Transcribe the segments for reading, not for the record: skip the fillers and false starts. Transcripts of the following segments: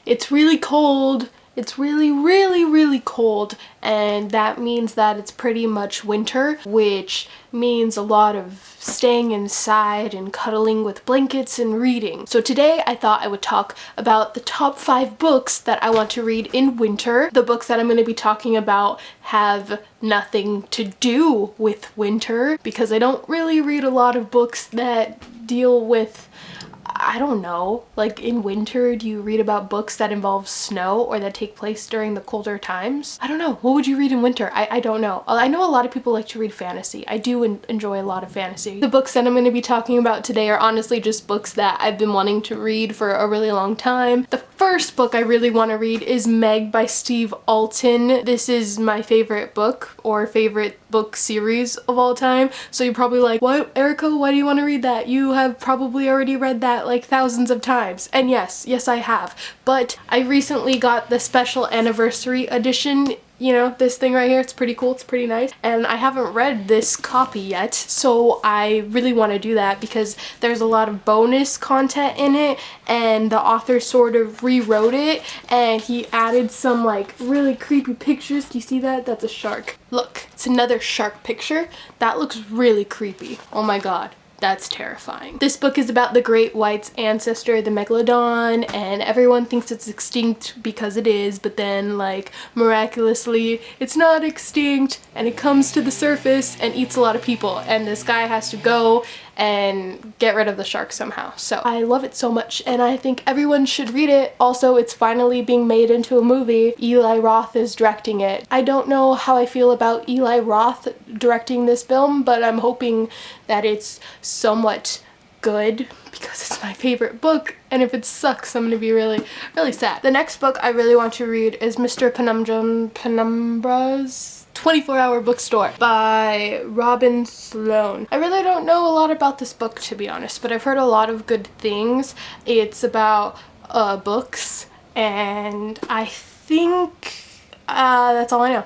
It's really cold. It's really, really, really cold, and that means that it's pretty much winter, which means a lot of staying inside and cuddling with blankets and reading. So today I thought I would talk about the top 5 books that I want to read in winter. The books that I'm going to be talking about have nothing to do with winter because I don't really read a lot of books that deal with, I don't know, like in winter. Do you read about books that involve snow or that take place during the colder times? I don't know. What would you read in winter? I don't know. I know a lot of people like to read fantasy. I do enjoy a lot of fantasy. The books that I'm going to be talking about today are honestly just books that I've been wanting to read for a really long time. The first book I really want to read is Meg by Steve Alten. This is my favorite book or favorite book series of all time. So you're probably like, what, Erica, why do you want to read that? You have probably already read that like thousands of times. And yes, I have. But I recently got the special anniversary edition. You know, this thing right here, it's pretty cool, it's pretty nice. And I haven't read this copy yet, so I really want to do that because there's a lot of bonus content in it, and the author sort of rewrote it, and he added some like really creepy pictures. Do you see that? That's a shark. Look, it's another shark picture. That looks really creepy. Oh my god. That's terrifying. This book is about the great white's ancestor, the megalodon, and everyone thinks it's extinct because it is, but then like miraculously it's not extinct and it comes to the surface and eats a lot of people, and this guy has to go and get rid of the shark somehow. So I love it so much and I think everyone should read it. Also, it's finally being made into a movie. Eli Roth is directing it. I don't know how I feel about Eli Roth directing this film, but I'm hoping that it's somewhat good because it's my favorite book, and if it sucks I'm gonna be really, really sad. The next book I really want to read is Mr. Penumbra's 24-Hour Bookstore by Robin Sloan. I really don't know a lot about this book, to be honest, but I've heard a lot of good things. It's about books, and I think that's all I know.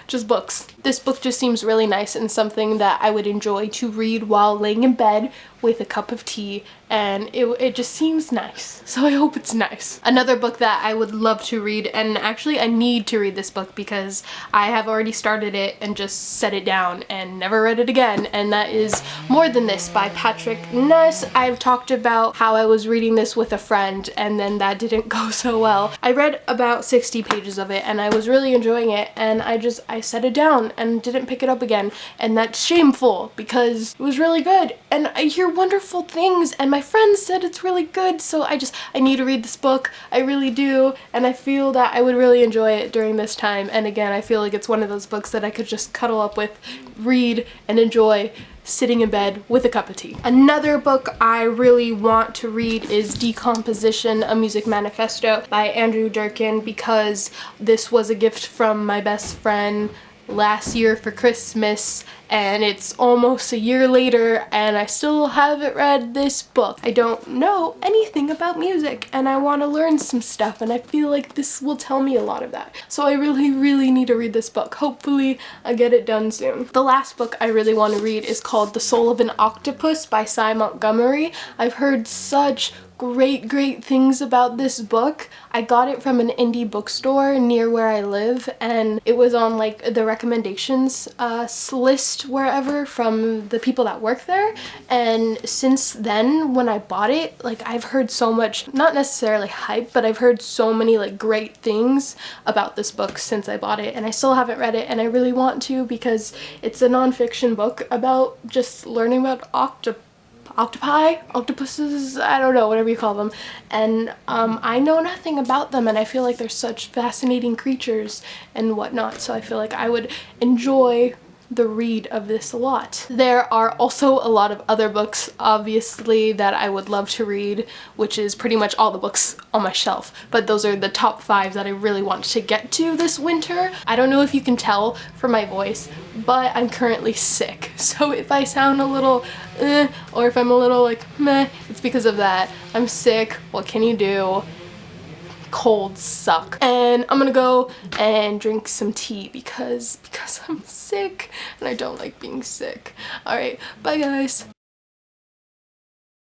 Just books. This book just seems really nice and something that I would enjoy to read while laying in bed with a cup of tea, and it just seems nice. So I hope it's nice. Another book that I would love to read, and actually I need to read this book because I have already started it and just set it down and never read it again, and that is More Than This by Patrick Ness. I've talked about how I was reading this with a friend and then that didn't go so well. I read about 60 pages of it and I was really enjoying it, and I set it down and didn't pick it up again, and that's shameful because it was really good and I hear wonderful things and my friends said it's really good, so I need to read this book. I really do, and I feel that I would really enjoy it during this time, and again I feel like it's one of those books that I could just cuddle up with, read, and enjoy sitting in bed with a cup of tea. Another book I really want to read is Decomposition, a Music Manifesto by Andrew Durkin, because this was a gift from my best friend last year for Christmas, and it's almost a year later and I still haven't read this book. I don't know anything about music and I want to learn some stuff, and I feel like this will tell me a lot of that. So I really, really need to read this book. Hopefully I get it done soon. The last book I really want to read is called The Soul of an Octopus by Cy Montgomery. I've heard such great things about this book. I got it from an indie bookstore near where I live, and it was on like the recommendations list wherever from the people that work there, and since then when I bought it, like I've heard so much, not necessarily hype, but I've heard so many like great things about this book since I bought it, and I still haven't read it and I really want to because it's a nonfiction book about just learning about octopuses, I don't know, whatever you call them, and I know nothing about them and I feel like they're such fascinating creatures and whatnot, so I feel like I would enjoy the read of this a lot. There are also a lot of other books, obviously, that I would love to read, which is pretty much all the books on my shelf, but those are the top 5 that I really want to get to this winter. I don't know if you can tell from my voice, but I'm currently sick, so if I sound a little or if I'm a little like meh, it's because of that. I'm sick, what can you do? Colds suck. And I'm gonna go and drink some tea because I'm sick and I don't like being sick. Alright, bye guys.